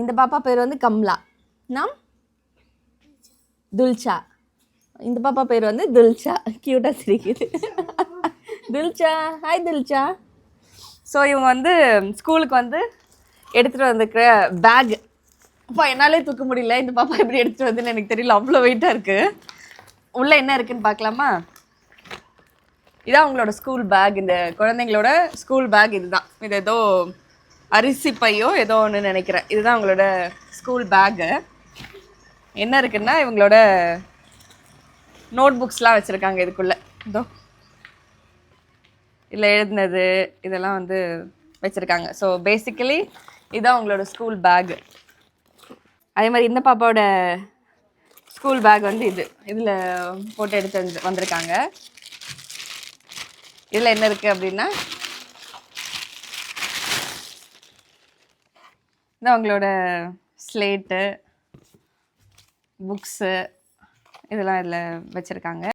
இந்த பாப்பா பேர் வந்து கம்லா. நாம் துல்ச்சா. இந்த பாப்பா பேர் வந்து துல்ச்சா. க்யூட்டாக சிரிக்குது. துல்ச்சா, ஹாய் துல்ச்சா. ஸோ இவங்க வந்து ஸ்கூலுக்கு வந்து எடுத்துகிட்டு வந்துருக்கிற பேக் இப்போ என்னாலே தூக்க முடியல. இந்த பாப்பா எப்படி எடுத்துகிட்டு வந்துன்னு எனக்கு தெரியல, அவ்வளோ வெயிட்டாக இருக்குது. உள்ளே என்ன இருக்குதுன்னு பார்க்கலாமா? இதான் அவங்களோட ஸ்கூல் பேக். இந்த குழந்தைங்களோட ஸ்கூல் பேக் இதுதான். இது ஏதோ அரிசி பையோ ஏதோ ஒன்று நினைக்கிறேன். இதுதான் அவங்களோட ஸ்கூல் பேக்கு. என்ன இருக்குன்னா இவங்களோட நோட் புக்ஸ்லாம் வச்சுருக்காங்க இதுக்குள்ளே. இதோ இதில் எழுதினது இதெல்லாம் வந்து வச்சுருக்காங்க. ஸோ பேசிக்கலி இதுதான் அவங்களோட ஸ்கூல் பேகு. அதே மாதிரி இந்த பாப்பாவோட ஸ்கூல் பேக் வந்து இதில் போட்டு எடுத்து வந்திருக்காங்க. இதில் என்ன இருக்குது அப்படின்னா இது அவங்களோட ஸ்லேட்டு, புக்ஸு இதெல்லாம் இதில் வச்சுருக்காங்க.